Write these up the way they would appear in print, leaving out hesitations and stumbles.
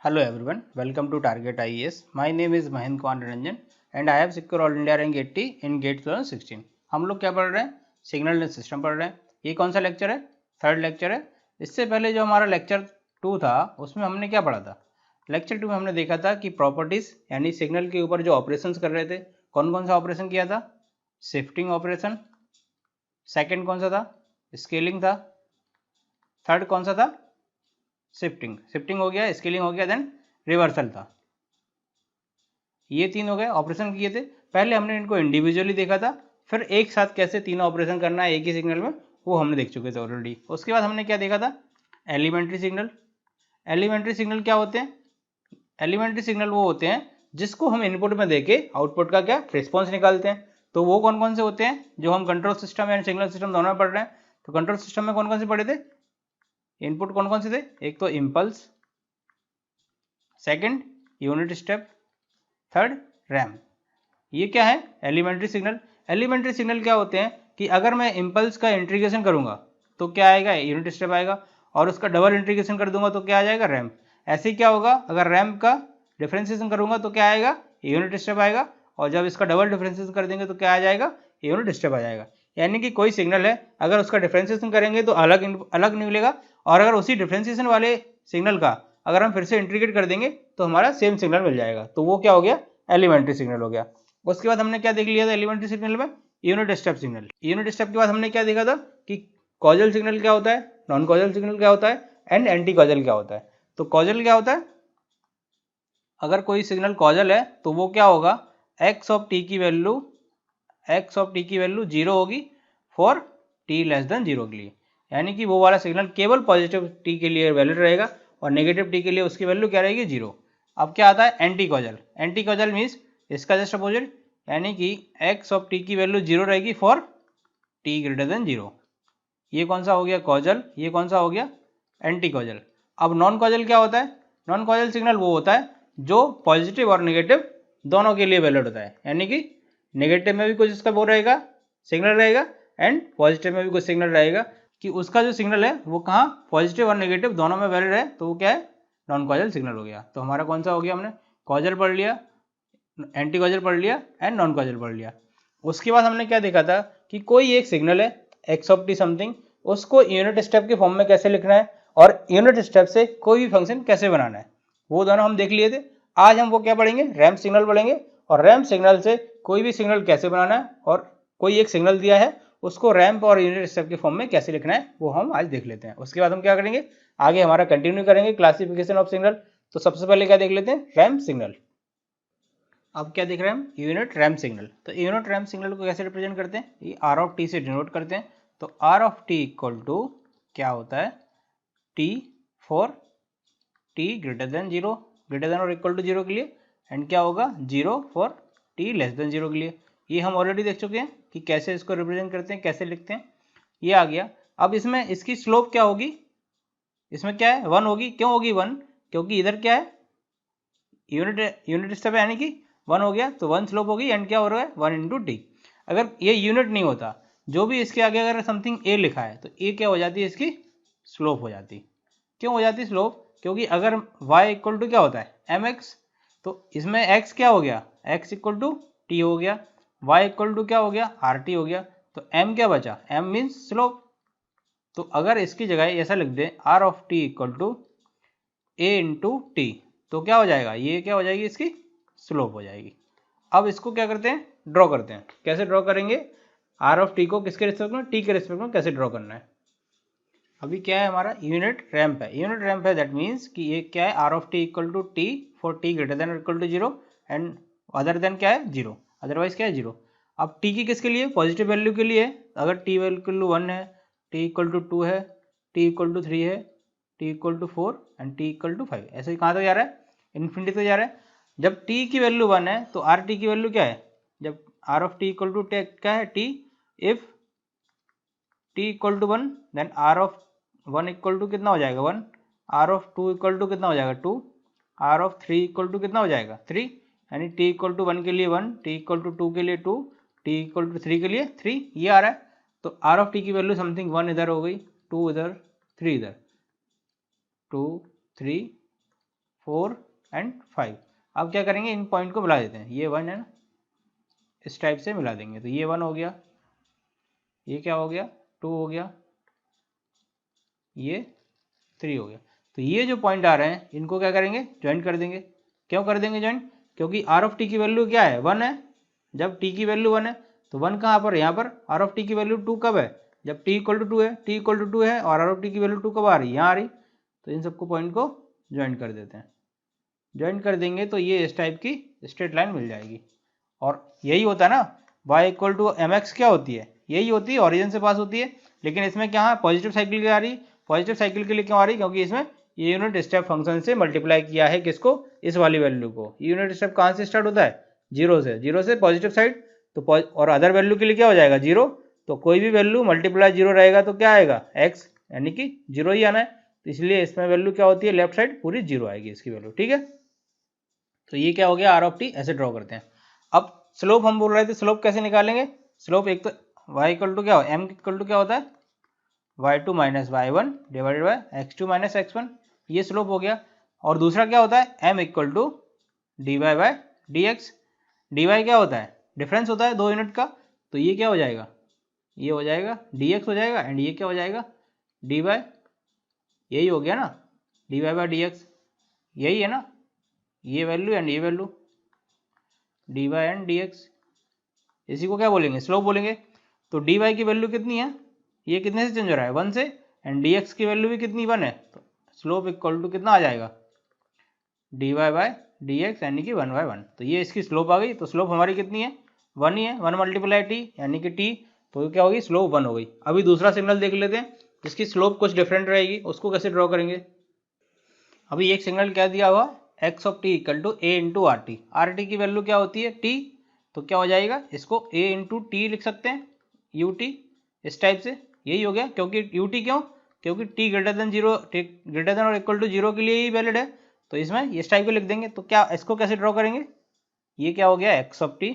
Hello everyone, welcome to Target IAS. My name is Mahendra Kumar Ranjan and I have secured All India Rank 80 in GATE 2016. हम लोग क्या पढ़ रहे हैं? Signal system पढ़ रहे हैं. ये कौन सा लेक्चर है? थर्ड लेक्चर है. इससे पहले जो हमारा लेक्चर 2 था उसमें हमने क्या पढ़ा था? लेक्चर 2 में हमने देखा था कि प्रॉपर्टीज यानी सिग्नल के ऊपर जो ऑपरेशंस कर रहे थे, कौन कौन सा ऑपरेशन किया था? Shifting operation. सेकेंड कौन सा था? स्केलिंग था. थर्ड कौन सा था? शिफ्टिंग हो गया, स्केलिंग हो गया, देन रिवर्सल था. ये तीन हो गए ऑपरेशन किए थे. पहले हमने इनको इंडिविजुअली देखा था, फिर एक साथ कैसे तीनों ऑपरेशन करना है एक ही सिग्नल में, वो हमने देख चुके थे ऑलरेडी. उसके बाद हमने क्या देखा था? Elementary signal. एलिमेंट्री सिग्नल क्या होते हैं? एलिमेंट्री सिग्नल वो होते हैं जिसको हम इनपुट में देके आउटपुट का क्या रिस्पॉन्स निकालते हैं. तो वो कौन कौन से होते हैं जो हम कंट्रोल सिस्टम या सिग्नल सिस्टम दोनों में पढ़ रहे हैं? तो कंट्रोल सिस्टम में कौन कौन से पढ़े थे? इनपुट कौन कौन से थे? एक तो impulse, second unit step, third ramp. ये क्या है? Elementary signal. एलिमेंट्री सिग्नल क्या होते हैं कि अगर मैं इम्पल्स का इंटीग्रेशन करूंगा तो क्या आएगा? यूनिट स्टेप आएगा. और उसका डबल इंटीग्रेशन कर दूंगा तो क्या आ जाएगा? रैम्प. ऐसे क्या होगा? अगर रैम्प का डिफरेंशिएशन करूंगा तो क्या आएगा? यूनिट स्टेप आएगा. और जब इसका डबल डिफरेंशिएशन कर देंगे तो क्या आ जाएगा? यूनिट स्टेप आ जाएगा. यानी कि कोई सिग्नल है, अगर उसका डिफरेंशिएशन करेंगे तो अलग अलग निकलेगा, और अगर उसी डिफरेंशिएशन वाले सिग्नल का अगर हम फिर से इंटीग्रेट कर देंगे तो हमारा सेम सिग्नल मिल जाएगा. तो वो क्या हो गया? एलिमेंट्री सिग्नल हो गया. उसके बाद हमने क्या देख लिया था एलिमेंट्री सिग्नल में? Unit step signal. Unit step के बाद हमने क्या देखा था कि कॉजल सिग्नल क्या होता है, नॉन कॉजल सिग्नल क्या होता है, एंड एंटी कॉजल क्या होता है. तो कॉजल क्या होता है? अगर कोई सिग्नल कॉजल है तो वो क्या होगा? एक्स ऑफ टी की वैल्यू जीरो होगी for t less than zero के लिए. यानी कि वो वाला सिग्नल केवल पॉजिटिव टी के लिए वैलिड रहेगा और नेगेटिव टी के लिए उसकी वैल्यू क्या रहेगी? जीरो. अब क्या आता है? Anti causal. Anti causal means इसका जस्ट अपोजिट, यानी कि एक्स ऑफ टी की वैल्यू जीरो रहेगी for T greater than zero. ये कौन सा हो गया? कॉजल. ये कौन सा हो गया? Anti causal. अब नॉन कॉजल क्या होता है? नॉन कॉजल सिग्नल वो होता है जो पॉजिटिव और नेगेटिव दोनों के लिए वैलिड होता है. यानी कि नेगेटिव में भी कुछ इसका वो रहेगा, सिग्नल रहेगा, एंड पॉजिटिव में भी कुछ सिग्नल रहेगा कि उसका जो सिग्नल है वो कहाँ पॉजिटिव और नेगेटिव दोनों में वैलिड है. तो वो क्या है? नॉन कॉजल सिग्नल हो गया. तो हमारा कौन सा हो गया? हमने कॉजल पढ़ लिया, एंटी कॉजल पढ़ लिया, एंड नॉन कॉजल पढ़ लिया. उसके बाद हमने क्या देखा था कि कोई एक सिग्नल है एक्स ऑफ टी समथिंग, उसको यूनिट स्टेप के फॉर्म में कैसे लिखना है और यूनिट स्टेप से कोई भी फंक्शन कैसे बनाना है, वो दोनों हम देख लिए थे. आज हम वो क्या पढ़ेंगे? रैम्प सिग्नल पढ़ेंगे. और रैम्प सिग्नल से कोई भी सिग्नल कैसे बनाना है और कोई एक सिग्नल दिया है उसको रैम्प और यूनिट स्टेप के फॉर्म में कैसे लिखना है वो हम आज देख लेते हैं. उसके बाद हम क्या करेंगे? आगे हमारा कंटिन्यू करेंगे क्लासिफिकेशन ऑफ सिग्नल. तो सबसे पहले क्या देख लेते हैं? Ramp signal. अब क्या देख रहे हैं हम? Unit ramp signal. तो यूनिट रैम्प सिग्नल को कैसे रिप्रेजेंट करते हैं? ये आर ऑफ टी से डिनोट करते हैं. तो r of T equal to क्या होता है? T for T greater than zero, greater than और इक्वल टू जीरो के लिए, एंड क्या होगा? Zero for t less than zero के लिए. ये हम ऑलरेडी देख चुके हैं कि कैसे इसको रिप्रेजेंट करते हैं, कैसे लिखते हैं. ये आ गया. अब इसमें इसकी स्लोप क्या होगी? इसमें क्या है? वन होगी. क्यों होगी वन? क्योंकि इधर क्या है? यूनिट स्टेप है, यानी कि वन हो गया तो वन स्लोप होगी, एंड क्या हो रहा है? One into T. अगर ये यूनिट नहीं होता, जो भी इसके आगे अगर समथिंग ए लिखा है तो ए क्या हो जाती है? इसकी स्लोप हो जाती. क्यों हो जाती स्लोप? क्योंकि अगर y इक्वल टू क्या होता है? एम एक्स, तो इसमें x क्या हो गया? x इक्वल टू टी हो गया, y इक्वल टू क्या हो गया? आर टी हो गया. तो m क्या बचा? m means slope. तो अगर इसकी जगह ऐसा लिख दें r of t equal to a into t, तो क्या हो जाएगा? ये क्या हो जाएगी? इसकी स्लोप हो जाएगी. अब इसको क्या करते हैं? ड्रॉ करते हैं. कैसे ड्रॉ करेंगे? आर ऑफ टी को किसके रिस्पेक्ट में? टी के रिस्पेक्ट में कैसे ड्रॉ करना है? अभी क्या है हमारा? यूनिट रैम्प है. यूनिट रैम्प है दैट मीन्स कि ये क्या है? R of T equal to t for T greater than equal to zero and other than क्या है? जीरो. अदरवाइज क्या है? जीरो. अब टी की किसके लिए? पॉजिटिव वैल्यू के लिए. अगर टी इक्वल टू वन है, टी इक्वल टू टू है, टी इक्वल टू थ्री है, t equal to four and t equal to five. ऐसे ही कहाँ तक जा रहा है? इन्फिनिटी तक जा रहा है. जब टी की वैल्यू वन है तो आर टी की वैल्यू क्या है? जब r of T equal to क्या है? T. If t equal to one then r of one equal to कितना हो जाएगा? One. R of two equal to कितना हो जाएगा? Two. R of three equal to कितना हो जाएगा? थ्री. यानी टी इक्वल टू वन के लिए one, t equal to two के लिए two, t equal to three के लिए थ्री. ये आ रहा है. तो आर ऑफ टी की वैल्यू समथिंग वन इधर हो गई, टू इधर, थ्री इधर, टू, थ्री, 4 एंड 5। अब क्या करेंगे, इन पॉइंट को मिला देते हैं, ये 1 है ना, इस टाइप से मिला देंगे। तो ये 1 हो गया, ये क्या हो गया 2 हो गया, ये 3 हो गया। तो ये जो पॉइंट आ रहे हैं इनको क्या करेंगे, ज्वाइन कर देंगे। क्यों कर देंगे ज्वाइन, क्योंकि आर ऑफ टी की वैल्यू क्या है 1 है। जब टी की वैल्यू 1 है तो 1 कहाँ पर, यहाँ पर। आर ऑफ टी की वैल्यू 2 कब है, जब टी इक्वल टू 2 है। टी इक्वल टू 2 है और आर ऑफ टी की वैल्यू 2 कब आ रही है, यहाँ आ रही। तो इन सबको पॉइंट को ज्वाइन कर देते हैं। ज्वाइन कर देंगे तो ये इस टाइप की स्ट्रेट लाइन मिल जाएगी। और यही होता है ना, y equal to m x क्या होती है, यही होती है, ओरिजिन से पास होती है। लेकिन इसमें क्या है, पॉजिटिव साइकिल की आ रही। पॉजिटिव साइकिल के लिए क्यों आ रही, क्योंकि इसमें ये यूनिट स्टेप फंक्शन से मल्टीप्लाई किया है किसको, इस वाली वैल्यू को। यूनिट स्टेप कहाँ से स्टार्ट होता है, जीरो से, जीरो से पॉजिटिव साइड। तो और अदर वैल्यू के लिए क्या हो जाएगा, जीरो। तो कोई भी वैल्यू मल्टीप्लाई जीरो रहेगा तो क्या आएगा, x, यानी कि जीरो ही आना है। तो इसलिए इसमें वैल्यू क्या होती है, लेफ्ट साइड पूरी जीरो आएगी इसकी वैल्यू, ठीक है। तो ये क्या हो गया, आर ऑफ टी। ऐसे ड्रॉ करते हैं। अब स्लोप हम बोल रहे थे, स्लोप कैसे निकालेंगे। स्लोप एक तो y इक्वल टू क्या हो, m इक्वल टू क्या होता है, y2 minus y1 divided by x2 minus x1, ये स्लोप हो गया। और दूसरा क्या होता है, m equal to dy by dx। dy क्या होता है, डिफरेंस होता है दो यूनिट का। तो ये क्या हो जाएगा, ये हो जाएगा dx हो जाएगा, एंड ये क्या हो जाएगा dy, यही हो गया ना, dy बाई dx, यही है ना, ये वैल्यू एंड ये वैल्यू dy एंड dx। इसी को क्या बोलेंगे, स्लोप बोलेंगे। तो dy की वैल्यू कितनी है, ये कितने से चेंज हो रहा है, 1 से, एंड dx की वैल्यू भी कितनी 1 है। तो स्लोप इक्वल टू कितना आ जाएगा, dy बाई dx, यानी कि 1 बाई 1। तो ये इसकी स्लोप आ गई। तो स्लोप हमारी कितनी है, 1 ही है, 1 मल्टीप्लाई टी यानी कि t। तो क्या होगी, स्लोप 1 हो गई। अभी दूसरा सिग्नल देख लेते हैं जिसकी स्लोप कुछ डिफरेंट रहेगी, उसको कैसे ड्रॉ करेंगे। अभी एक सिग्नल क्या दिया हुआ, x of T equal to a into are t. R T की वैल्यू क्या होती है, टी। तो क्या हो जाएगा, इसको ए इंटू टी लिख सकते हैं, यू टी, इस टाइप से। यही हो गया, क्योंकि यू टी क्यों, क्योंकि T greater than zero, greater than और इक्वल टू जीरो के लिए ही वैलिड है। तो इसमें इस टाइप को लिख देंगे। तो क्या इसको कैसे ड्रॉ करेंगे, ये क्या हो गया, X of T.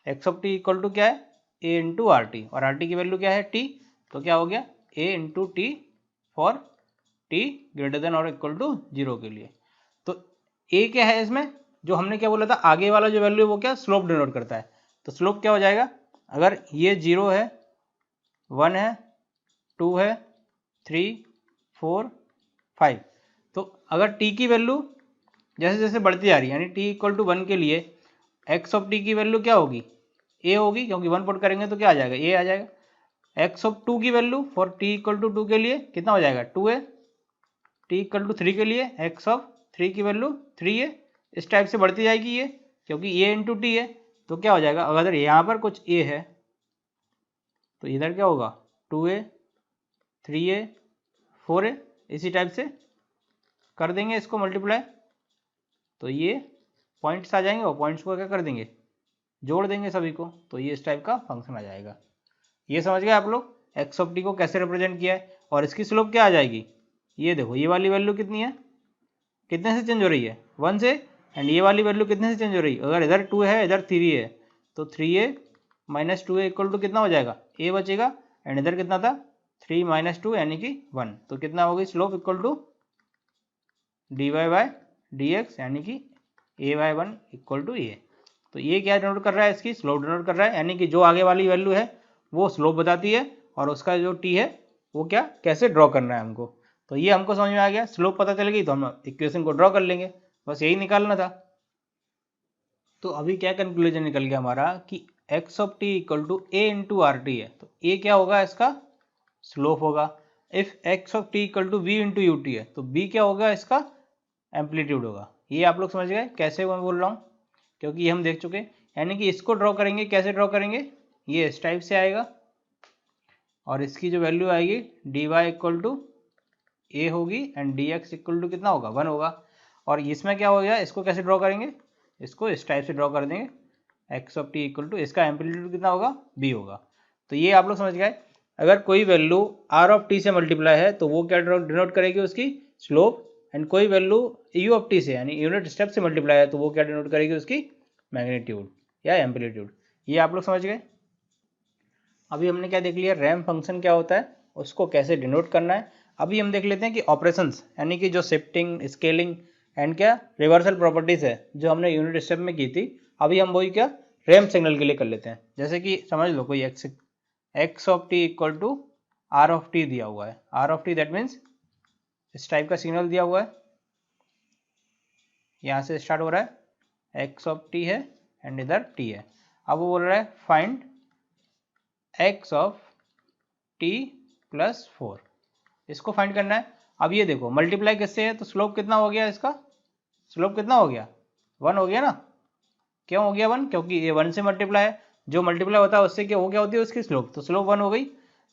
X of T equal to क्या है, ए इंटू आर टी, और आर टी की वैल्यू क्या है, टी। तो क्या हो गया, A into T for T greater than और इक्वल टू जीरो के लिए। तो ए क्या है इसमें, जो हमने क्या बोला था, आगे वाला जो वैल्यू है वो क्या, स्लोप डिनोट करता है। तो स्लोप क्या हो जाएगा, अगर ये 0 है, 1 है, 2 है, 3, 4, 5, तो अगर टी की वैल्यू जैसे जैसे बढ़ती जा रही है, यानी टी इक्वल टू 1 के लिए एक्स ऑफ टी की वैल्यू क्या होगी, ए होगी, क्योंकि 1 पुट करेंगे तो क्या आ जाएगा, ए आ जाएगा। एक्स ऑफ 2 की value for t equal to 2 के लिए कितना हो जाएगा, 2 है। टी इक्वल टू 3 के लिए एक्स ऑफ 3 की वैल्यू 3 है। इस टाइप से बढ़ती जाएगी ये, क्योंकि ए इंटू टी है। तो क्या हो जाएगा, अगर यहाँ पर कुछ ए है तो इधर क्या होगा, 2a, 3a, 4a, इसी टाइप से कर देंगे इसको मल्टीप्लाई। तो ये पॉइंट्स आ जाएंगे और पॉइंट्स को क्या कर देंगे, जोड़ देंगे सभी को। तो ये इस टाइप का फंक्शन आ जाएगा। ये समझ गए आप लोग, एक्स ऑफ टी को कैसे रिप्रेजेंट किया है। और इसकी स्लोप क्या आ जाएगी, ये देखो, ये वाली वैल्यू कितनी है, कितने से चेंज हो रही है, 1 से। एंड ये वाली वैल्यू कितने से चेंज हो रही है, अगर इधर 2 है इधर 3 है, तो 3a minus 2a equal to कितना हो जाएगा, a बचेगा। एंड इधर कितना था, 3 माइनस 2 यानी कि 1। तो कितना होगी slope equal to dy by dx, यानी कि a by 1 equal to a। तो ये क्या डिनोट कर रहा है, इसकी स्लोप डिनोट कर रहा है, यानी कि जो आगे वाली वैल्यू है वो स्लोप बताती है, और उसका जो t है वो क्या, कैसे ड्रॉ करना है हमको। तो ये हमको समझ में आ गया, स्लोप पता चल गई तो हम इक्वेशन को ड्रॉ कर लेंगे, बस यही निकालना था। तो अभी क्या कंक्लूजन निकल गया हमारा कि x of T equal to a into are t है। तो ए क्या होगा, इसका स्लोप होगा। If x of T equal to v into you t है तो बी क्या होगा, इसका एम्पलीट्यूड होगा। ये आप लोग समझ गए कैसे मैं बोल रहा हूँ, क्योंकि ये हम देख चुके। यानी कि इसको ड्रॉ करेंगे, कैसे ड्रॉ करेंगे, ये इस टाइप से आएगा, और इसकी जो वैल्यू आएगी d y equal to a होगी, and d x equal to कितना होगा, 1 होगा। और इसमें क्या हो गया, इसको कैसे ड्रॉ करेंगे, इसको इस टाइप से ड्रॉ कर देंगे, x of T equal to, इसका एम्पलीट्यूड कितना होगा, बी होगा। तो ये आप लोग समझ गए। अगर कोई वैल्यू आर ऑफ टी से मल्टीप्लाई है तो वो क्या डिनोट करेगी, उसकी स्लोप। एंड कोई वैल्यू यू ऑफ टी से यानी यूनिट स्टेप से मल्टीप्लाई है तो वो क्या डिनोट करेगी, उसकी मैग्नीट्यूड या एम्पलीट्यूड। ये आप लोग समझ गए। अभी हमने क्या देख लिया, रैंप फंक्शन क्या होता है, उसको कैसे डिनोट करना है। अभी हम देख लेते हैं कि ऑपरेशंस यानी कि जो शिफ्टिंग, स्केलिंग एंड क्या रिवर्सल प्रॉपर्टीज है जो हमने यूनिट स्टेप में की थी, अभी हम वही क्या रैंप सिग्नल के लिए कर लेते हैं। जैसे कि समझ लो कोई x of T equal to r of t दिया हुआ है। R of t that means इस टाइप का सिग्नल दिया हुआ है, यहाँ से स्टार्ट हो रहा है, एक्स ऑफ टी है एंड इधर टी है। अब वो बोल रहा है find x of t plus 4, इसको फाइंड करना है। अब ये देखो मल्टीप्लाई किससे है, तो स्लोप कितना हो गया इसका, स्लोप कितना हो गया 1 हो गया ना। क्यों हो गया 1, क्योंकि ये 1 से मल्टीप्लाई है, जो मल्टीप्लाई होता है उससे क्या हो, क्या होती है उसकी स्लोप, तो स्लोप 1 हो गई।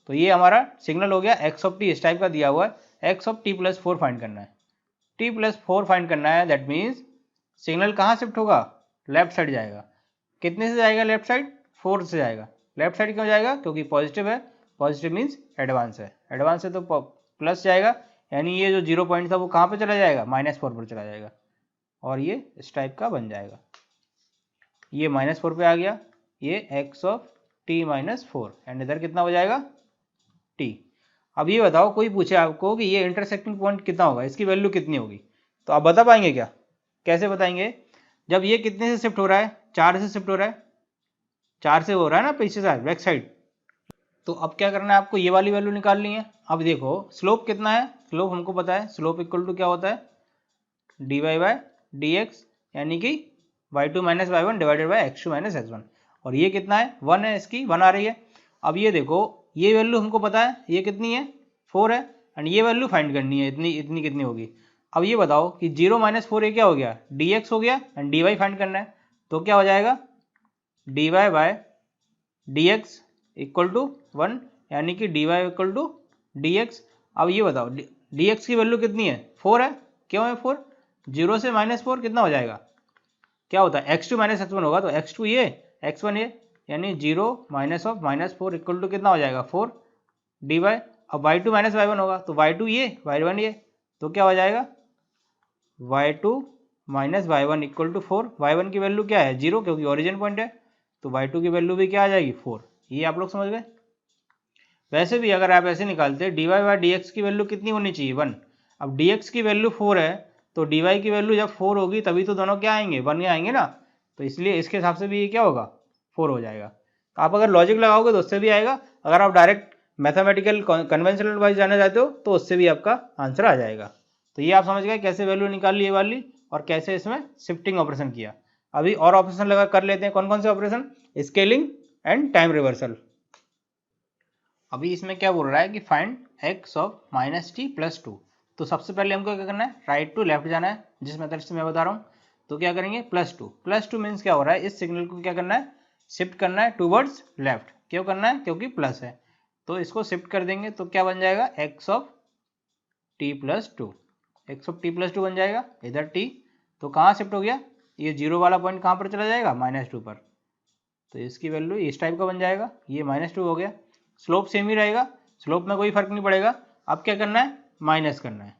तो ये हमारा सिग्नल हो गया एक्स ऑफ टी, इस टाइप का दिया हुआ है। X of t plus 4 find करना है, टी प्लस 4 फाइंड करना है। दैट मीन्स सिग्नल कहाँ शिफ्ट होगा, लेफ्ट साइड जाएगा। कितने से जाएगा लेफ्ट साइड, 4 से जाएगा। लेफ्ट साइड क्यों जाएगा, क्योंकि पॉजिटिव है, पॉजिटिव मीन्स एडवांस है, एडवांस है तो प्लस जाएगा, यानी ये जो 0 पॉइंट था वो कहाँ पे चला जाएगा, -4 पर चला जाएगा और ये इस टाइप का बन जाएगा। ये -4 पे आ गया, ये एक्स ऑफ टी -4 एंड इधर कितना हो जाएगा टी। अब ये बताओ कोई पूछे आपको कि ये इंटरसेक्टिंग पॉइंट कितना होगा, इसकी वैल्यू कितनी होगी, तो आप बता पाएंगे क्या, कैसे बताएंगे। जब ये कितने से शिफ्ट हो रहा है, 4 से शिफ्ट हो रहा है, 4 से हो रहा है ना पीछे साइड बैक साइड। तो अब क्या करना है आपको, ये वाली वैल्यू निकालनी है। अब देखो स्लोप कितना है, स्लोप हमको पता है, स्लोप इक्वल टू क्या होता है dy बाई डी एक्स, यानी कि y2 minus y1 divided by x2 minus x1। और ये कितना है 1 है, इसकी 1 आ रही है। अब ये देखो ये वैल्यू हमको पता है, ये कितनी है 4 है, एंड ये वैल्यू फाइंड करनी है, इतनी इतनी कितनी होगी। अब ये बताओ कि 0 माइनस 4 ये क्या हो गया dx हो गया, एंड dy फाइंड करना है, तो क्या हो जाएगा dy by dx equal to 1, यानी कि dy इक्वल टू dx। अब ये बताओ dx की वैल्यू कितनी है 4 है, क्यों है 4, 0 से -4 कितना हो जाएगा, क्या होता है x2 माइनस x1 होगा, तो x2 ये x1 ये, यानी 0 माइनस ऑफ -4 इक्वल टू कितना हो जाएगा 4 dy। अब y2 माइनस y1 होगा, तो y2 ये y1 ये, तो क्या हो जाएगा y2 minus y1 equal to 4। y1 की वैल्यू क्या है 0, क्योंकि ओरिजिन पॉइंट है, तो y2 की वैल्यू भी क्या आ जाएगी 4। ये आप लोग समझ गए। वैसे भी अगर आप ऐसे निकालते dy बाई dx की वैल्यू कितनी होनी चाहिए 1। अब dx की वैल्यू 4 है, तो dy की वैल्यू जब 4 होगी तभी तो दोनों क्या आएंगे 1 आएंगे ना, तो इसलिए इसके हिसाब से भी ये क्या होगा 4 हो जाएगा। तो आप अगर लॉजिक लगाओगे तो उससे भी आएगा, अगर आप डायरेक्ट मैथमेटिकल कन्वेंशनल वाइज जाना चाहते हो तो उससे भी आपका आंसर आ जाएगा। तो ये आप समझ गए कैसे वैल्यू निकाल ली ये वाली, और कैसे इसमें शिफ्टिंग ऑपरेशन किया। अभी और ऑपरेशन लगा कर लेते हैं, कौन कौन से operation, scaling and time reversal. अभी इसमें क्या बोल रहा है कि find x of -t plus 2। तो सबसे पहले हमको क्या करना है, राइट टू लेफ्ट जाना है, जिस मेथड से मैं बता रहा हूँ। तो क्या करेंगे +2 मीन्स क्या हो रहा है, इस सिग्नल को क्या करना है शिफ्ट करना है टूवर्ड्स लेफ्ट। क्यों करना है, क्योंकि प्लस है, तो इसको शिफ्ट कर देंगे तो क्या बन जाएगा x of t plus 2, x of t plus 2 बन जाएगा। इधर t तो कहाँ शिफ्ट हो गया, ये 0 वाला पॉइंट कहाँ पर चला जाएगा -2 पर, तो इसकी वैल्यू इस टाइप का बन जाएगा, ये -2 हो गया। स्लोप सेम ही रहेगा, स्लोप में कोई फर्क नहीं पड़ेगा। अब क्या करना है माइनस करना है,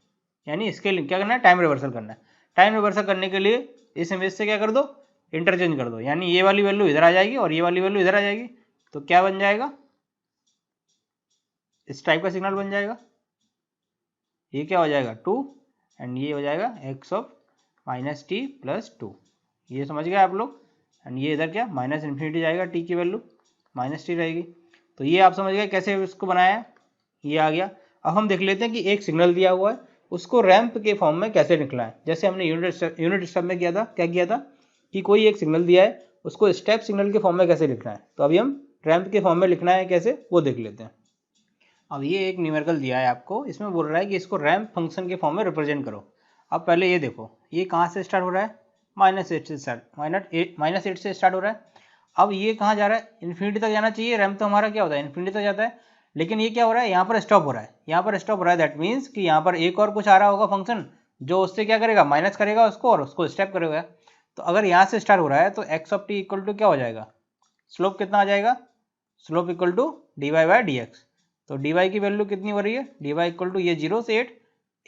यानी स्केलिंग क्या करना है टाइम रिवर्सल करना है। टाइम रिवर्सल करने के लिए इस इमेज से क्या कर दो इंटरचेंज कर दो, यानी ये वाली वैल्यू इधर आ जाएगी और ये वाली वैल्यू इधर आ जाएगी, तो क्या बन जाएगा इस टाइप का सिग्नल बन जाएगा। ये क्या हो जाएगा 2 एंड ये हो जाएगा x ऑफ -t प्लस 2। ये समझ गए आप लोग, एंड ये इधर क्या -∞ जाएगा, t की वैल्यू -t रहेगी। तो ये आप समझ गए कैसे इसको बनाया है, ये आ गया। अब हम देख लेते हैं कि एक सिग्नल दिया हुआ है उसको रैंप के फॉर्म में कैसे निकला है। जैसे हमने यूनिट स्टेप में किया था, क्या किया था कि कोई एक सिग्नल दिया है उसको स्टेप सिग्नल के फॉर्म में कैसे लिखना है, तो अभी हम रैंप के फॉर्म में लिखना है कैसे वो देख लेते हैं। अब ये एक न्यूमेरिकल दिया है आपको, इसमें बोल रहा है कि इसको रैंप फंक्शन के फॉर्म में रिप्रेजेंट करो। अब पहले ये देखो ये कहाँ से स्टार्ट हो रहा है -8 से स्टार्ट हो रहा है। अब ये कहाँ जा रहा है इन्फिनिटी तक जाना चाहिए, रैंप तो हमारा क्या होता है इन्फिनिटी तक जाता है, लेकिन ये क्या हो रहा है यहाँ पर स्टॉप हो रहा है, यहाँ पर स्टॉप हो रहा है। दैट मीन्स कि यहाँ पर एक और कुछ आ रहा होगा फंक्शन जो उससे क्या करेगा माइनस करेगा उसको और उसको स्टेप करेगा। तो अगर यहाँ से स्टार्ट हो रहा है तो x of T equal to क्या हो जाएगा, स्लोप कितना आ जाएगा, slope equal to dy by D x. तो dy की वैल्यू कितनी हो रही है, dy इक्वल टू ये 0 से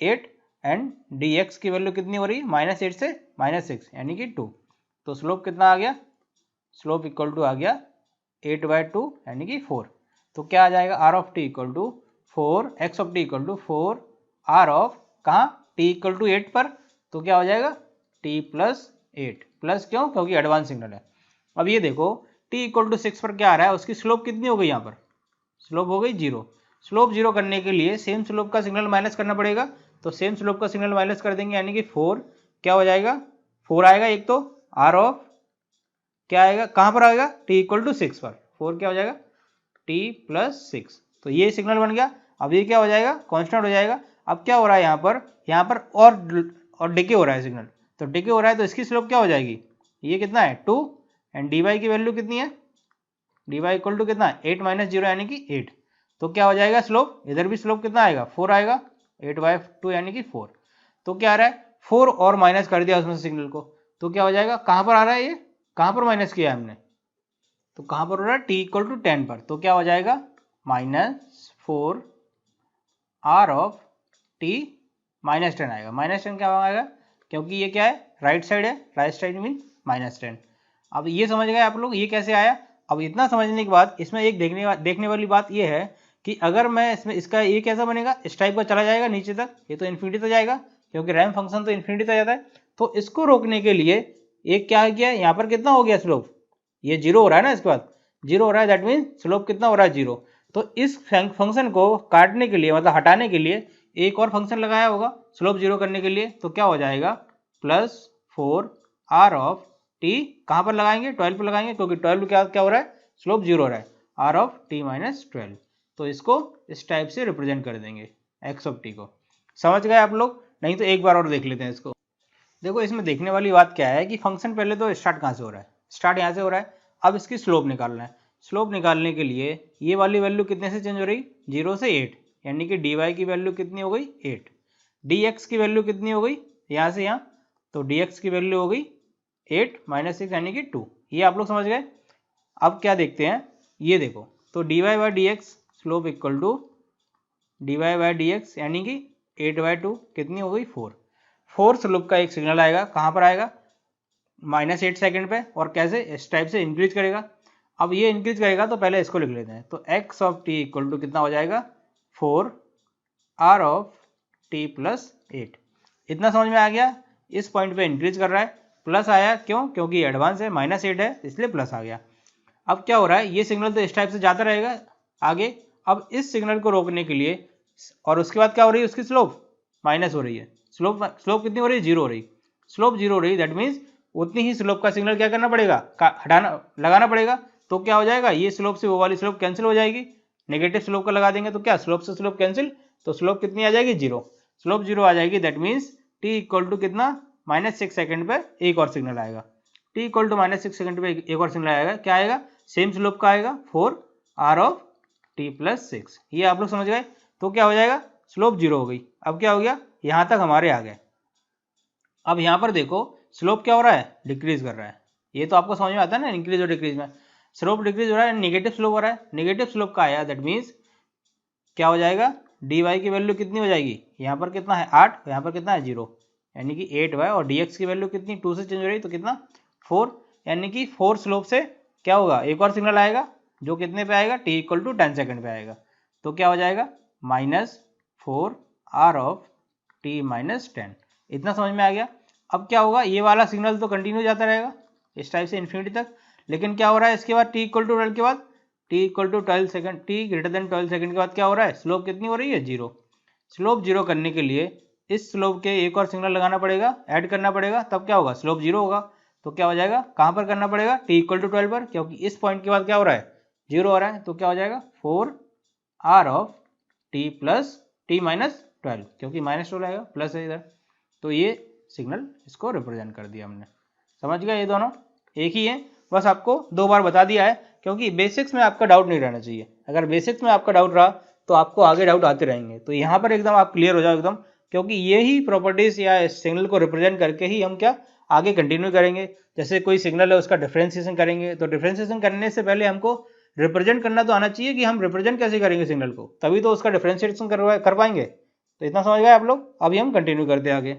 8 एंड dx की वैल्यू कितनी हो रही है -8 से -6 यानी कि 2। तो स्लोप कितना आ गया, स्लोप इक्वल टू आ गया 8/2 यानी कि 4। तो क्या आ जाएगा r of T equal to 4, x of T equal to 4 r of कहाँ टी इक्वल टू 8 पर, तो क्या हो जाएगा टी प्लस 8, प्लस क्यों, क्योंकि एडवांस सिग्नल है। अब ये देखो टी इक्वल टू 6 पर क्या आ रहा है, उसकी स्लोप कितनी हो गई, यहाँ पर स्लोप हो गई 0। स्लोप 0 करने के लिए सेम स्लोप का सिग्नल माइनस करना पड़ेगा, तो सेम स्लोप का सिग्नल माइनस कर देंगे, यानी कि 4 क्या हो जाएगा, 4 आएगा एक, तो आर ऑफ क्या आएगा, कहाँ पर आएगा टी इक्वल टू 6 पर, 4 क्या हो जाएगा टी प्लस 6, तो ये सिग्नल बन गया। अब ये क्या हो जाएगा, कांस्टेंट हो जाएगा। अब क्या हो रहा है यहाँ पर और डिके हो रहा है सिग्नल, तो डिके हो रहा है तो इसकी स्लोप क्या हो जाएगी, ये कितना है 2, एंड डी वाई की वैल्यू कितनी है, डी वाई इक्वल टू कितना है 8 माइनस 0 यानी कि 8, तो क्या हो जाएगा स्लोप, इधर भी स्लोप कितना आएगा 4 आएगा, 8/2 यानी कि 4, तो क्या आ रहा है 4 और माइनस कर दिया उसमें से सिग्नल को, तो क्या हो जाएगा, कहाँ पर आ रहा है ये, कहाँ पर माइनस किया हमने, तो कहाँ पर हो रहा है टी इक्वल टू 10 पर, तो क्या हो जाएगा -4 आर ऑफ टी -10 आएगा। -10 क्या आएगा, क्योंकि ये क्या है राइट साइड है, राइट साइड मीन -10। अब ये समझ गए आप लोग ये कैसे आया। अब इतना समझने के बाद इसमें एक देखने वाली बात ये है कि अगर मैं इसमें इसका ये कैसा बनेगा, इस टाइप का चला जाएगा नीचे तक, ये तो इन्फिनिटी तक जाएगा क्योंकि रैंप फंक्शन तो इन्फिनिटी तक जाता है, तो इसको रोकने के लिए एक क्या किया, यहाँ पर कितना हो गया स्लोप, ये 0 हो रहा है ना, इसके बाद 0 हो रहा है, दैट मीन स्लोप कितना हो रहा है 0, तो इस फंक्शन को काटने के लिए मतलब हटाने के लिए एक और फंक्शन लगाया होगा स्लोप 0 करने के लिए, तो क्या हो जाएगा +4 आर ऑफ टी, कहाँ पर लगाएंगे 12 पर लगाएंगे, क्योंकि 12 क्या हो रहा है स्लोप 0 हो रहा है, आर ऑफ टी -12, तो इसको इस टाइप से रिप्रेजेंट कर देंगे एक्स ऑफ टी को। समझ गए आप लोग, नहीं तो एक बार और देख लेते हैं इसको। देखो इसमें देखने वाली बात क्या है कि फंक्शन पहले तो स्टार्ट कहाँ से हो रहा है, स्टार्ट यहाँ से हो रहा है। अब इसकी स्लोप निकालना है, स्लोप निकालने के लिए ये वाली वैल्यू कितने से चेंज हो रही, 0 से 8, यानी कि डी वाई की वैल्यू कितनी हो गई 8, डी एक्स की वैल्यू कितनी हो गई यहाँ से यहाँ, तो डी एक्स की वैल्यू हो गई 8 -6 यानी कि 2, ये आप लोग समझ गए। अब क्या देखते हैं, ये देखो तो d Y by D x slope equal to d Y by D x यानी कि 8/2 कितनी हो गई 4, 4 स्लोप का एक सिग्नल आएगा, कहाँ पर आएगा -8 सेकंड पे, और कैसे इस टाइप से इंक्रीज करेगा। अब ये इंक्रीज करेगा तो पहले इसको लिख लेते हैं, तो x of t equal to कितना हो जाएगा 4 r ऑफ t प्लस 8, इतना समझ में आ गया। इस पॉइंट पे इंक्रीज कर रहा है, प्लस आया क्यों, क्योंकि एडवांस है -8 है इसलिए प्लस आ गया। अब क्या हो रहा है, ये सिग्नल तो इस टाइप से जाता रहेगा आगे। अब इस सिग्नल को रोकने के लिए और उसके बाद क्या हो रही है, उसकी स्लोप माइनस हो रही है, स्लोप कितनी हो रही है 0 हो रही, स्लोप 0 हो रही, दैट मीन्स उतनी ही स्लोप का सिग्नल क्या करना पड़ेगा, हटाना लगाना पड़ेगा, तो क्या हो जाएगा ये स्लोप से वो वाली स्लोप कैंसिल हो जाएगी, नेगेटिव स्लोप का लगा देंगे तो क्या स्लोप से स्लोप कैंसिल, तो स्लोप कितनी आ जाएगी 0, स्लोप 0 आ जाएगी, that means t equal to कितना -6 सेकंड पे एक और सिग्नल आएगा, t इक्वल टू -6 सेकंड पे एक और सिग्नल आएगा, क्या आएगा सेम स्लोप का आएगा 4 r ऑफ t प्लस 6, ये आप लोग समझ गए। तो क्या हो जाएगा स्लोप 0 हो गई। अब क्या हो गया, यहां तक हमारे आ गए। अब यहां पर देखो स्लोप क्या हो रहा है, डिक्रीज कर रहा है, ये तो आपको समझ में आता है ना, इंक्रीज और डिक्रीज में स्लोप डिक्रीज हो रहा है, नेगेटिव स्लोप हो रहा है, नेगेटिव स्लोप का आया, दैट मीन्स क्या हो जाएगा डी वाई की वैल्यू कितनी हो जाएगी, यहाँ पर कितना है 8, यहाँ पर कितना है 0, यानी कि 8y, और डी एक्स की वैल्यू कितनी 2 से चेंज हो रही तो कितना 4, यानी कि 4 स्लोप से क्या होगा एक और सिग्नल आएगा जो कितने पे आएगा t इक्वल टू 10 सेकंड पे आएगा, तो क्या हो जाएगा -4 r ऑफ t -10, इतना समझ में आ गया। अब क्या होगा, ये वाला सिग्नल तो कंटिन्यू जाता रहेगा इस टाइप से इन्फिनिटी तक, लेकिन क्या हो रहा है इसके बाद t इक्वल टू 12 के बाद t equal to 12 second, t greater than 12 second के बाद क्या हो रहा है स्लोप कितनी हो रही है 0, स्लोप 0 करने के लिए इस स्लोप के एक और सिग्नल लगाना पड़ेगा, ऐड करना पड़ेगा, तब क्या होगा स्लोप 0 होगा, तो क्या हो जाएगा कहाँ पर करना पड़ेगा t इक्वल टू 12 पर, क्योंकि इस पॉइंट के बाद क्या हो रहा है 0 हो रहा है, तो क्या हो जाएगा 4 r of t plus t -12, क्योंकि -12 आएगा प्लस है इधर, तो ये सिग्नल इसको रिप्रेजेंट कर दिया हमने। समझ गए, ये दोनों एक ही है, बस आपको 2 बार बता दिया है, क्योंकि बेसिक्स में आपका डाउट नहीं रहना चाहिए, अगर बेसिक्स में आपका डाउट रहा तो आपको आगे डाउट आते रहेंगे, तो यहाँ पर एकदम आप क्लियर हो जाओ एकदम, क्योंकि ये ही प्रॉपर्टीज या सिग्नल को रिप्रेजेंट करके ही हम क्या आगे कंटिन्यू करेंगे। जैसे कोई सिग्नल है उसका डिफ्रेंशिएशन करेंगे, तो डिफ्रेंशिएशन करने से पहले हमको रिप्रेजेंट करना तो आना चाहिए कि हम रिप्रेजेंट कैसे करेंगे सिग्नल को, तभी तो उसका डिफ्रेंशिएशन कर पाएंगे। तो इतना समझ गए आप लोग, अभी हम कंटिन्यू करते हैं आगे।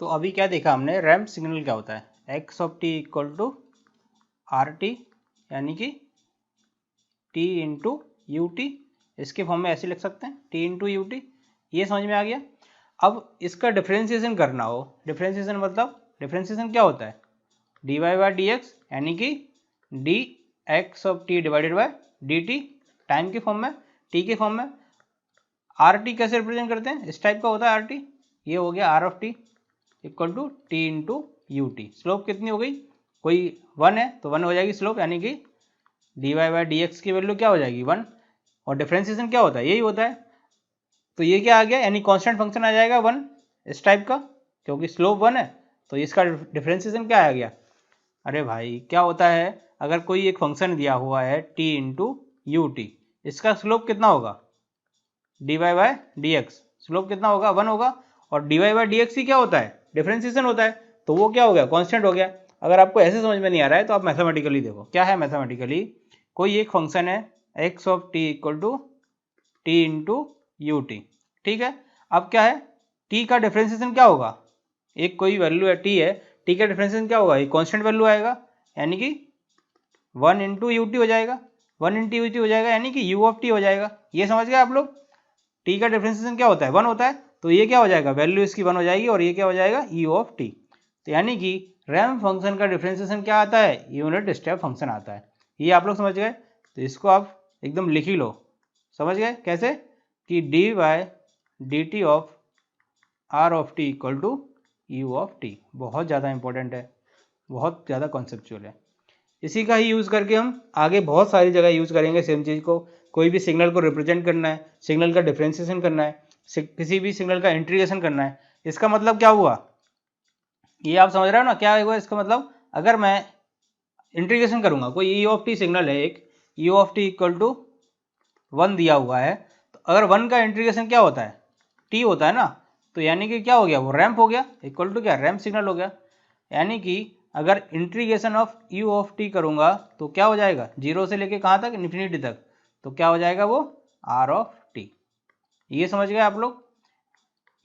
तो अभी क्या देखा हमने, रैंप सिग्नल क्या होता है, x of T equal to r t, यानी कि टी इंटू यू टी, इसके फॉर्म में ऐसे लिख सकते हैं टी इंटू यू टी, ये समझ में आ गया। अब इसका डिफ्रेंशिएशन करना हो, डिफ्रेंशिएशन मतलब डिफ्रेंशिएशन क्या होता है, dy बाई डी एक्स, यानी कि d x of T divided by D T, time के फॉर्म में, टी के फॉर्म में। आर टी कैसे रिप्रेजेंट करते हैं, इस टाइप का होता है आर टी, ये हो गया r of T equal to t into you t. Slope कितनी हो गई, कोई 1 है तो 1 हो जाएगी स्लोप, यानी कि d Y by D x की वैल्यू क्या हो जाएगी 1, और डिफ्रेंशिएशन क्या होता है, यही होता है। तो ये क्या आ गया, यानी कांस्टेंट फंक्शन आ जाएगा 1 इस टाइप का, क्योंकि स्लोप 1 है तो इसका डिफ्रेंशिएशन क्या आ गया। अरे भाई क्या होता है, अगर कोई एक फंक्शन दिया हुआ है टी इंटू यू टी, इसका स्लोप कितना होगा, D Y by D x, slope कितना होगा 1 होगा, और D Y by D X ही क्या होता है, डिफ्रेंशिएशन होता है, तो वो क्या हो गया, कांस्टेंट हो गया। अगर आपको ऐसे समझ में नहीं आ रहा है तो आप मैथमेटिकली देखो क्या है। मैथमेटिकली कोई एक फंक्शन है x of T equal to t into you t, ठीक है। अब क्या है, टी का डिफ्रेंशिएशन क्या होगा, एक कोई वैल्यू है टी है, टी का डिफ्रेंशिएशन क्या होगा, एक कांस्टेंट वैल्यू आएगा, यानी कि 1 इंटू यू टी हो जाएगा, 1 इंटू यू टी हो जाएगा, यानी कि यू ऑफ टी हो जाएगा। ये समझ गए आप लोग, टी का डिफ्रेंशिएशन क्या होता है 1 होता है, तो ये क्या हो जाएगा, वैल्यू इसकी 1 हो जाएगी, और ये क्या हो जाएगा यू ऑफ टी। तो यानी कि रैंप फंक्शन का डिफ्रेंशिएशन क्या आता है, यूनिट स्टेप फंक्शन आता है। ये आप लोग समझ गए, तो इसको आप एकदम लिख ही लो, समझ गए कैसे, कि d y d t of r of T equal to u of t. बहुत ज़्यादा इंपॉर्टेंट है, बहुत ज़्यादा कॉन्सेप्चुअल है। इसी का ही यूज़ करके हम आगे बहुत सारी जगह यूज़ करेंगे सेम चीज़ को। कोई भी सिग्नल को रिप्रेजेंट करना है, सिग्नल का डिफ्रेंशिएशन करना है, किसी भी सिग्नल का इंटीग्रेशन करना है, इसका मतलब क्या हुआ, ये आप समझ रहे हो ना क्या हुआ इसका मतलब। अगर मैं इंटीग्रेशन करूंगा, कोई ई ऑफ टी सिग्नल है, एक e of T equal to 1 दिया हुआ है, तो अगर 1 का इंटीग्रेशन क्या होता है, टी होता है ना, तो यानी कि क्या हो गया, वो रैंप हो गया, इक्वल टू क्या, रैंप सिग्नल हो गया। यानी कि अगर integration of you of T करूंगा तो क्या हो जाएगा, 0 से लेके कहाँ तक, इन्फिनिटी तक, तो क्या हो जाएगा वो आर ऑफ टी। ये समझ गए आप लोग,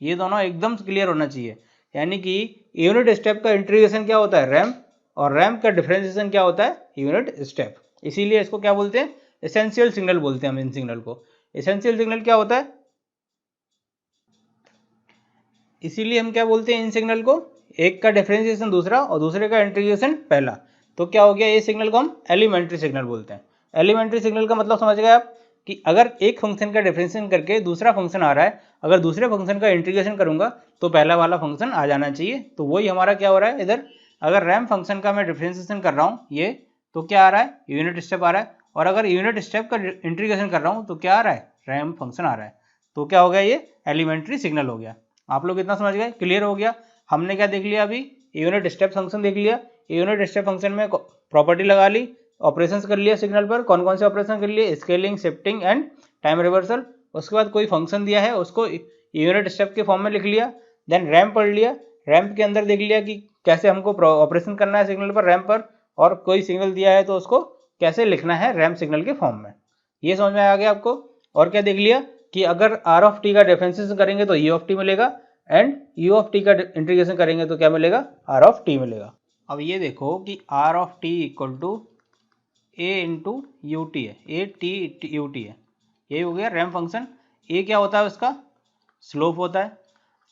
ये दोनों एकदम क्लियर होना चाहिए। यानी कि यूनिट स्टेप का इंटीग्रेशन क्या होता है, रैंप, और रैंप का डिफरेंशिएशन क्या होता है, यूनिट स्टेप। इसीलिए इसको क्या बोलते हैं, एसेंशियल सिग्नल बोलते हैं हम इन सिग्नल को। एसेंशियल सिग्नल क्या होता है, इसीलिए हम क्या बोलते हैं इन सिग्नल को, एक का डिफरेंशिएशन दूसरा और दूसरे का इंटीग्रेशन पहला, तो क्या हो गया, ये सिग्नल को हम एलिमेंट्री सिग्नल बोलते हैं। एलिमेंट्री सिग्नल का मतलब समझ गए आप, कि अगर एक फंक्शन का डिफरेंशिएशन करके दूसरा फंक्शन आ रहा है, अगर दूसरे फंक्शन का इंटीग्रेशन करूंगा तो पहला वाला फंक्शन आ जाना चाहिए। तो वही हमारा क्या हो रहा है इधर, अगर रैंप फंक्शन का मैं डिफरेंशिएशन कर रहा हूँ ये, तो क्या आ रहा है, यूनिट स्टेप आ रहा है, और अगर यूनिट स्टेप का इंटीग्रेशन कर रहा हूँ तो क्या आ रहा है, रैंप फंक्शन आ रहा है। तो क्या हो गया, ये एलिमेंट्री सिग्नल हो गया। आप लोग इतना समझ गए, क्लियर हो गया। हमने क्या देख लिया अभी, यूनिट स्टेप फंक्शन देख लिया, यूनिट स्टेप फंक्शन में प्रॉपर्टी लगा ली, ऑपरेशंस कर लिया सिग्नल पर, कौन कौन से ऑपरेशन कर लिए, scaling, shifting and time reversal. उसके बाद कोई फंक्शन दिया है उसको यूनिट स्टेप के फॉर्म में लिख लिया, देन रैंप पढ़ लिया, रैंप के अंदर देख लिया कि कैसे हमको ऑपरेशन करना है सिग्नल पर, रैंप पर, और कोई सिग्नल दिया है तो उसको कैसे लिखना है रैंप सिग्नल के फॉर्म में। ये समझ में आ गया आपको। और क्या देख लिया कि अगर आर ऑफ टी का डिफरेंशिएशन करेंगे तो ई ऑफ टी मिलेगा, एंड यू ऑफ टी का इंटीग्रेशन करेंगे तो क्या मिलेगा, आर ऑफ टी मिलेगा। अब ये देखो कि r of T equal to a into you t है, ए टी यू टी है, यही हो गया रैंप फंक्शन। ए क्या होता है उसका, स्लोप होता है।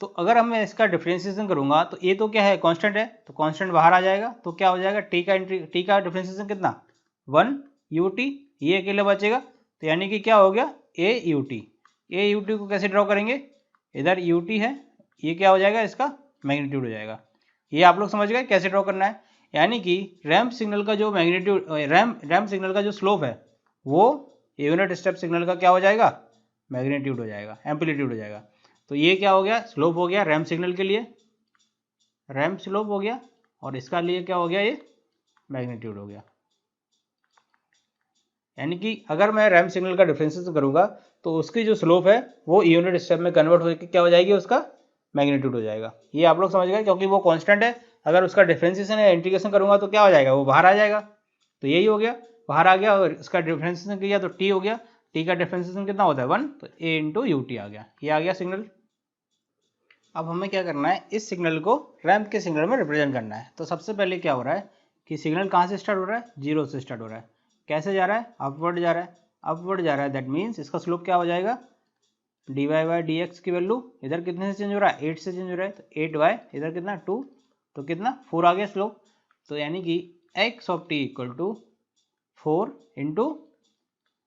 तो अगर हम मैं इसका डिफरेंशिएशन करूंगा तो ए तो क्या है, कांस्टेंट है, तो कांस्टेंट बाहर आ जाएगा, तो क्या हो जाएगा, टी का डिफरेंशिएशन कितना 1 यू टी, ये अकेले बचेगा, तो यानी कि क्या हो गया, A U T. A U T को कैसे ड्रॉ करेंगे, इधर यू टी है, ये क्या हो जाएगा, इसका मैग्नीट्यूड हो जाएगा। ये आप लोग समझ गए कैसे ड्रॉ करना है। यानी कि रैंप सिग्नल का जो मैग्नीट्यूड, रैंप सिग्नल का जो स्लोप है वो यूनिट स्टेप सिग्नल का क्या हो जाएगा, मैग्नीट्यूड हो जाएगा, एम्पलीट्यूड हो जाएगा। तो ये क्या हो गया, स्लोप हो गया रैंप सिग्नल के लिए, रैंप स्लोप हो गया, और इसका लिए क्या हो गया, ये मैग्नीट्यूड हो गया। यानी कि अगर मैं रैंप सिग्नल का डिफरेंशिएशन करूंगा तो उसकी जो स्लोप है वो यूनिट स्टेप में कन्वर्ट होकर क्या हो जाएगी, उसका मैग्नीट्यूड हो जाएगा। ये आप लोग समझ गए, क्योंकि वो कांस्टेंट है, अगर उसका डिफरेंशिएशन या इंटीग्रेशन करूंगा तो क्या हो जाएगा, वो बाहर आ जाएगा। तो यही हो गया, बाहर आ गया, और इसका डिफरेंशिएशन किया तो टी हो गया, टी का डिफरेंशिएशन कितना होता है 1, तो ए इंटू यू टी आ गया, ये आ गया सिग्नल। अब हमें क्या करना है, इस सिग्नल को रैंप के सिग्नल में रिप्रेजेंट करना है। तो सबसे पहले क्या हो रहा है कि सिग्नल कहाँ से स्टार्ट हो रहा है, 0 से स्टार्ट हो रहा है, कैसे जा रहा है, अपवर्ड जा रहा है, अपवर्ड जा रहा है, दैट मीन्स इसका स्लोप क्या हो जाएगा, d Y by D x की वैल्यू इधर कितने से चेंज हो रहा है, 8 से चेंज हो रहा है, तो 8y इधर कितना 2, तो कितना 4 आ गया स्लोप। तो यानी कि x of T equal to 4 into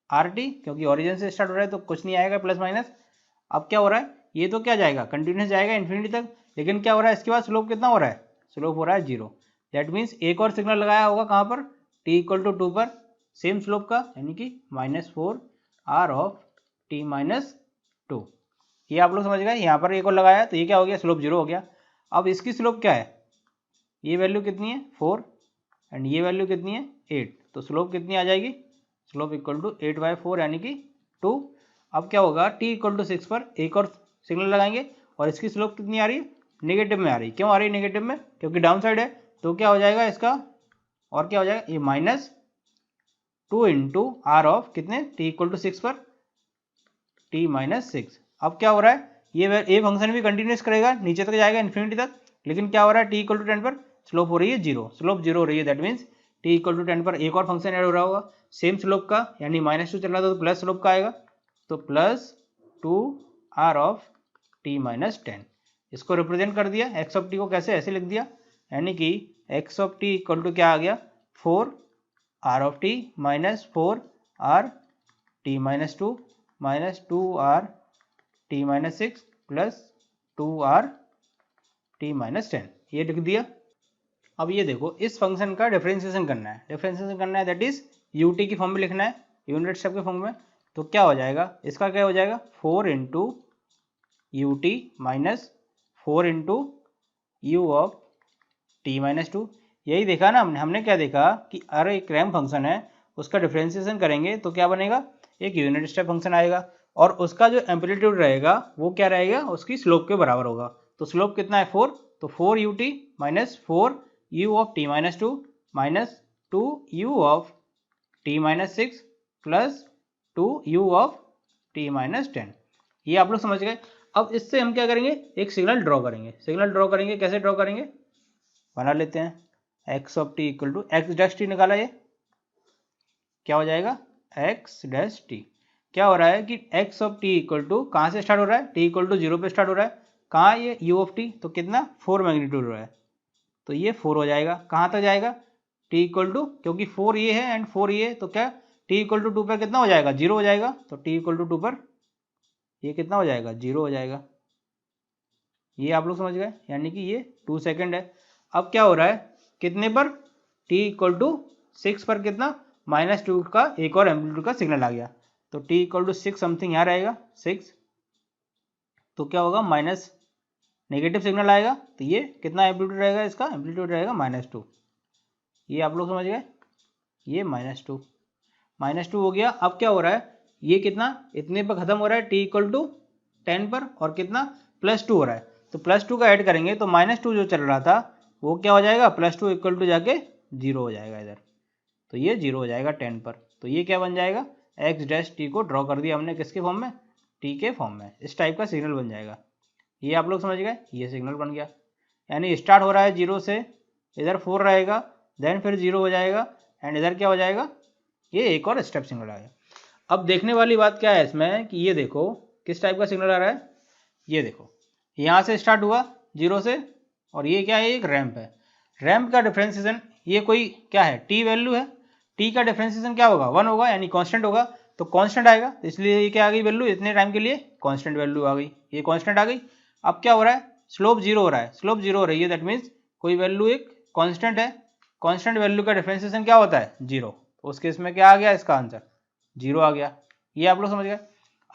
are t, क्योंकि ओरिजिन से स्टार्ट हो रहा है तो कुछ नहीं आएगा प्लस माइनस। अब क्या हो रहा है, ये तो क्या जाएगा कंटिन्यूस जाएगा इन्फिनिटी तक, लेकिन क्या हो रहा है इसके बाद स्लोप कितना हो रहा है, स्लोप हो रहा है 0। दैट मीन्स एक और सिग्नल लगाया होगा कहाँ पर, t इक्वल टू 2 पर सेम स्लोप का, यानी कि -4 r ऑफ t माइनस 2। ये आप लोग समझ गए, यहाँ पर एक और लगाया तो ये क्या हो गया, स्लोप 0 हो गया। अब इसकी स्लोप क्या है, ये वैल्यू कितनी है 4 एंड ये वैल्यू कितनी है 8, तो स्लोप कितनी आ जाएगी, स्लोप इक्वल टू 8/4 यानी कि 2। अब क्या होगा, t इक्वल टू 6 पर एक और सिग्नल लगाएंगे और इसकी स्लोप कितनी आ रही है, नेगेटिव में आ रही है। क्यों आ रही है नेगेटिव में, क्योंकि डाउन साइड है, तो क्या हो जाएगा इसका, और क्या हो जाएगा, ये -2 इंटू आर ऑफ कितने, t इक्वल टू 6 पर t माइनस 6। अब क्या हो रहा है, ये फंक्शन भी कंटिन्यूस करेगा, नीचे तक जाएगा इन्फिनिटी तक, लेकिन क्या हो रहा है t इक्वल टू 10 पर स्लोप हो रही है 0, स्लोप 0 हो रही है। That means t equal to 10 पर एक और फंक्शन ऐड हो रहा होगा सेम स्लोप का, यानी -2 चल रहा था तो प्लस स्लोप का आएगा, तो +2 r ऑफ t माइनस 10। इसको रिप्रेजेंट कर दिया x ऑफ t को, कैसे, ऐसे लिख दिया, यानी कि x of t equal to क्या आ गया, 4 r of t minus 4 r t minus 2 minus 2 r t minus 6 plus 2 r t minus 10, ये लिख दिया। अब ये देखो, इस फंक्शन का डिफरेंशिएशन करना है, दैट इज ut की फॉर्म में लिखना है, यूनिट स्टेप के फॉर्म में। तो क्या हो जाएगा, इसका क्या हो जाएगा, 4 into U T minus 4 into you of T minus 2। यही देखा ना हमने क्या देखा कि अरे एक रैंप फंक्शन है, उसका डिफरेंशिएशन करेंगे तो क्या बनेगा, एक यूनिट स्टेप फंक्शन आएगा, और उसका जो एम्पलीट्यूड रहेगा वो क्या रहेगा, उसकी स्लोप के बराबर होगा। तो स्लोप कितना है 4, तो 4 U T minus 4 you of T minus 2 minus 2 you of T minus 6 plus 2 you of T minus 10। ये आप लोग समझ गए। अब इससे हम क्या करेंगे, एक सिग्नल ड्रॉ करेंगे, कैसे ड्रॉ करेंगे, बना लेते हैं, x of T equal to x dash t निकाला, ये क्या हो जाएगा x डैश टी। क्या हो रहा है कि x of T equal to कहाँ से स्टार्ट हो रहा है, t इक्वल टू 0 पे स्टार्ट हो रहा है, कहाँ ये u ऑफ टी, तो कितना 4 मैग्नीट्यूड हो रहा है, तो ये 4 हो जाएगा, कहाँ तक जाएगा, t इक्वल टू, क्योंकि 4 ये है एंड 4 ये, तो क्या t इक्वल टू 2 पर कितना हो जाएगा, 0 हो जाएगा, तो t इक्वल टू 2 पर ये कितना हो जाएगा, 0 हो जाएगा। ये आप लोग समझ गए, यानी कि ये 2 सेकेंड है। अब क्या हो रहा है, कितने पर, t इक्वल टू 6 पर कितना, -2 का एक और एम्पलीट्यूड का सिग्नल आ गया, तो t इक्वल टू 6 समथिंग यहाँ रहेगा 6, तो क्या होगा, माइनस नेगेटिव सिग्नल आएगा, तो ये कितना एम्पलीट्यूड रहेगा, इसका एम्पलीट्यूड रहेगा -2। ये आप लोग समझ गए, ये -2 हो गया। अब क्या हो रहा है, ये कितना इतने पर खत्म हो रहा है, t इक्वल टू 10 पर, और कितना +2 हो रहा है, तो +2 का ऐड करेंगे तो -2 जो चल रहा था वो क्या हो जाएगा, +2 इक्वल टू जाके 0 हो जाएगा इधर, तो ये 0 हो जाएगा 10 पर। तो ये क्या बन जाएगा, x डैश टी को ड्रॉ कर दिया हमने किसके फॉर्म में, t के फॉर्म में, इस टाइप का सिग्नल बन जाएगा। ये आप लोग समझ गए, ये सिग्नल बन गया, यानी स्टार्ट हो रहा है 0 से, इधर 4 रहेगा, देन फिर 0 हो जाएगा, एंड इधर क्या हो जाएगा, ये एक और स्टेप सिग्नल आ गया। अब देखने वाली बात क्या है इसमें, कि ये देखो किस टाइप का सिग्नल आ रहा है, ये देखो यहाँ से स्टार्ट हुआ 0 से, और ये क्या है, एक रैंप है, रैंप का डिफरेंशिएशन, ये कोई क्या है, t वैल्यू है, t का डिफरेंशिएशन क्या होगा, 1 होगा, यानी कांस्टेंट होगा, तो कांस्टेंट आएगा, तो इसलिए ये क्या आ गई वैल्यू, इतने टाइम के लिए कांस्टेंट वैल्यू आ गई, ये कांस्टेंट आ गई। अब क्या हो रहा है, स्लोप 0 हो रहा है, स्लोप 0 हो रही है, दैट मीन्स कोई वैल्यू एक कांस्टेंट है, कांस्टेंट वैल्यू का डिफरेंशिएशन क्या होता है 0, तो उस केस में क्या आ गया, इसका आंसर 0 आ गया। ये आप लोग समझ गए।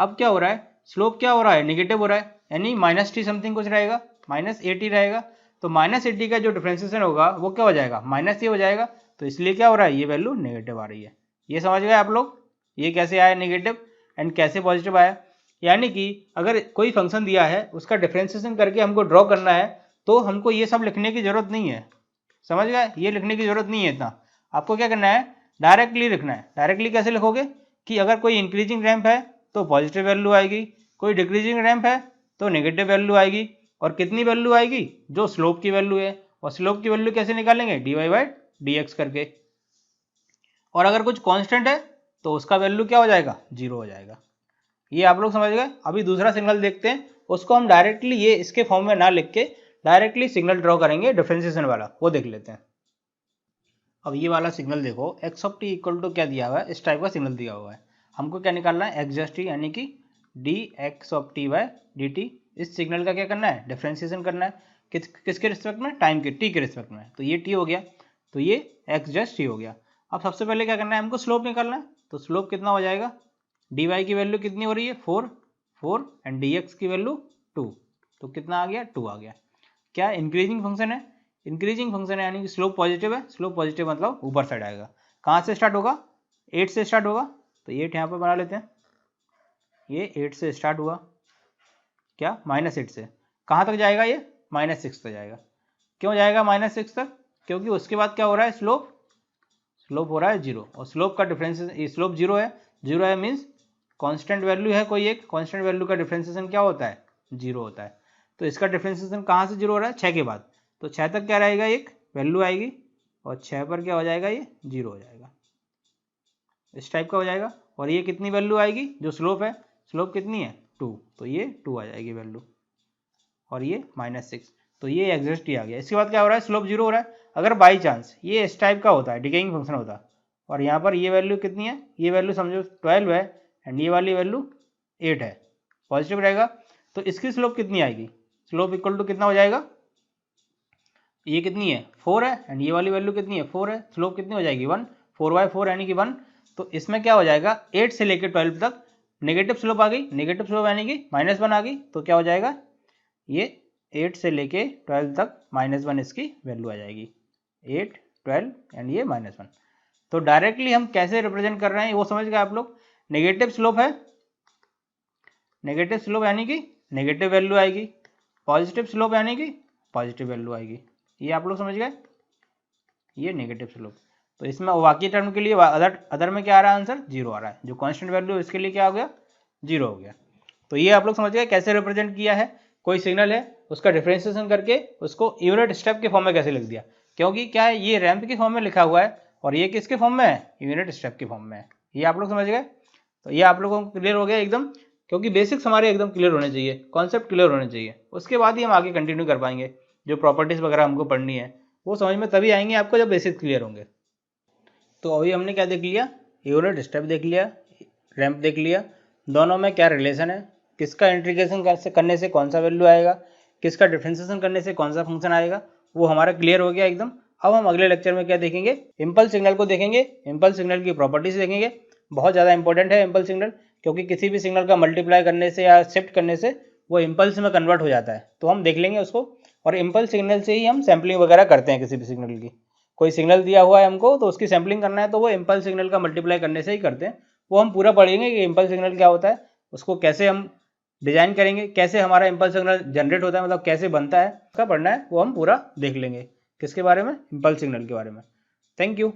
अब क्या हो रहा है, स्लोप क्या हो रहा है, नेगेटिव हो रहा है, यानी -t समथिंग कुछ रहेगा, -80 रहेगा, तो -80 का जो डिफरेंशिएशन होगा वो क्या हो जाएगा, -a हो जाएगा, तो इसलिए क्या हो रहा है, ये वैल्यू नेगेटिव आ रही है। ये समझ गए आप लोग, ये कैसे आया नेगेटिव एंड कैसे पॉजिटिव आया। यानी कि अगर कोई फंक्शन दिया है, उसका डिफरेंशिएशन करके हमको ड्रॉ करना है, तो हमको ये सब लिखने की जरूरत नहीं है, समझ गए, ये लिखने की जरूरत नहीं है इतना। आपको क्या करना है, डायरेक्टली लिखना है। डायरेक्टली कैसे लिखोगे, कि अगर कोई इंक्रीजिंग रैंप है तो पॉजिटिव वैल्यू आएगी, कोई डिक्रीजिंग रैंप है तो नेगेटिव वैल्यू आएगी, और कितनी वैल्यू आएगी, जो स्लोप की वैल्यू है, और स्लोप की वैल्यू कैसे निकालेंगे, dy/dx करके, और अगर कुछ कांस्टेंट है तो उसका वैल्यू क्या हो जाएगा, 0 हो जाएगा। ये आप लोग समझ गए। अभी दूसरा सिग्नल देखते हैं, उसको हम डायरेक्टली ये इसके फॉर्म में ना लिख के डायरेक्टली सिग्नल ड्रॉ करेंगे डिफरेंशिएशन वाला, वो देख लेते हैं। अब ये वाला सिग्नल देखो, x of T equal to क्या दिया हुआ है, इस टाइप का सिग्नल दिया हुआ है। हमको क्या निकालना है, एक्स जस्ट टी यानी कि d x of t by d t. इस सिग्नल का क्या करना है, डिफरेंशिएशन करना है। किसके रिस्पेक्ट में, टाइम के, टी के रिस्पेक्ट में। तो ये टी हो गया, तो ये एक्स जस्ट टी हो गया। अब सबसे पहले क्या करना है, हमको स्लोप निकालना है। तो स्लोप कितना हो जाएगा, डी वाई की वैल्यू कितनी हो रही है, 4 एंड डी एक्स की वैल्यू 2। तो कितना आ गया, 2 आ गया। क्या इंक्रीजिंग फंक्शन है, इंक्रीजिंग फंक्शन है यानी कि स्लोप पॉजिटिव है। स्लोप पॉजिटिव मतलब ऊपर साइड आएगा। कहाँ से स्टार्ट होगा, 8 से स्टार्ट होगा। तो 8 यहाँ पर बना लेते हैं, ये 8 से स्टार्ट हुआ, क्या -8 से कहाँ तक जाएगा, ये -6 तक जाएगा। क्यों जाएगा -6 तक, क्योंकि उसके बाद क्या हो रहा है, स्लोप हो रहा है 0। और स्लोप का डिफरेंस, स्लोप 0 है मीन्स कांस्टेंट वैल्यू है कोई एक, कांस्टेंट वैल्यू का डिफरेंशिएशन क्या होता है, 0 होता है। तो इसका डिफरेंशिएशन कहाँ से 0 हो रहा है, 6 के बाद। तो 6 तक क्या रहेगा, एक वैल्यू आएगी, और 6 पर क्या हो जाएगा, ये 0 हो जाएगा, इस टाइप का हो जाएगा। और ये कितनी वैल्यू आएगी, जो स्लोप है, स्लोप कितनी है, 2। तो ये 2 आ जाएगी वैल्यू, और ये -6। तो ये एग्जैक्ट ही आ गया। इसके बाद क्या हो रहा है, स्लोप 0 हो रहा है। अगर बाई चांस ये इस टाइप का होता है, डिकेइंग फंक्शन होता, और यहाँ पर ये वैल्यू कितनी है, ये वैल्यू समझो 12 है, एंड ये वाली वैल्यू 8 है, पॉजिटिव रहेगा। तो इसकी स्लोप कितनी आएगी, स्लोप इक्वल टू कितना हो जाएगा, ये कितनी है, 4 है, एंड ये वाली वैल्यू कितनी है, 4 है। स्लोप कितनी हो जाएगी, 1, 4/4 यानी कि 1। तो इसमें क्या हो जाएगा, 8 से लेकर 12 तक नेगेटिव स्लोप आ गई, नेगेटिव स्लोप यानी कि -1 आ गई। तो क्या हो जाएगा, ये 8 से लेके 12 तक -1 इसकी वैल्यू आ जाएगी, 8, 12 एंड ये -1। तो डायरेक्टली हम कैसे रिप्रेजेंट कर रहे हैं वो समझ गए आप लोग। नेगेटिव स्लोप है, नेगेटिव स्लोप यानी कि नेगेटिव वैल्यू आएगी, पॉजिटिव स्लोप यानी कि पॉजिटिव वैल्यू आएगी। ये आप लोग समझ गए, ये नेगेटिव स्लोप। तो इसमें बाकी टर्म के लिए अदर में क्या आ रहा है, आंसर 0 आ रहा है। जो कांस्टेंट वैल्यू इसके लिए क्या हो गया, 0 हो गया। तो ये आप लोग समझ गए कैसे रिप्रेजेंट किया है। कोई सिग्नल है, उसका डिफरेंशिएशन करके उसको यूनिट स्टेप के फॉर्म में कैसे लिख दिया, क्योंकि क्या है, ये रैंप के फॉर्म में लिखा हुआ है, और ये किसके फॉर्म में है, यूनिट स्टेप के फॉर्म में है। ये आप लोग समझ गए। तो ये आप लोगों को क्लियर हो गया एकदम, क्योंकि बेसिक्स हमारे एकदम क्लियर होने चाहिए, कॉन्सेप्ट क्लियर होने चाहिए, उसके बाद ही हम आगे कंटिन्यू कर पाएंगे। जो प्रॉपर्टीज वगैरह हमको पढ़नी है वो समझ में तभी आएंगे आपको जब बेसिक्स क्लियर होंगे। तो अभी हमने क्या देख लिया, यूनिट स्टेप देख लिया, रैंप देख लिया, दोनों में क्या रिलेशन है, किसका इंटीग्रेशन करने से कौन सा वैल्यू आएगा, किसका डिफरेंशिएशन करने से कौन सा फंक्शन आएगा, वो हमारा क्लियर हो गया एकदम। अब हम अगले लेक्चर में क्या देखेंगे, इम्पल्स सिग्नल को देखेंगे, इम्पल्स सिग्नल की प्रॉपर्टीज देखेंगे। बहुत ज़्यादा इंपॉर्टेंट है इम्पल्स सिग्नल, क्योंकि किसी भी सिग्नल का मल्टीप्लाई करने से या शिफ्ट करने से वो इम्पल्स में कन्वर्ट हो जाता है। तो हम देख लेंगे उसको, और इम्पल्स सिग्नल से ही हम सैम्पलिंग वगैरह करते हैं किसी भी सिग्नल की। कोई सिग्नल दिया हुआ है हमको, तो उसकी सैम्पलिंग करना है, तो वो इम्पल्स सिग्नल का मल्टीप्लाई करने से ही करते हैं। वो हम पूरा पढ़ेंगे कि इम्पल्स सिग्नल क्या होता है, उसको कैसे हम डिजाइन करेंगे, कैसे हमारा इम्पल्स सिग्नल जनरेट होता है, मतलब कैसे बनता है, उसका पढ़ना है, वो हम पूरा देख लेंगे। किसके बारे में, इम्पल्स सिग्नल के बारे में। Thank you.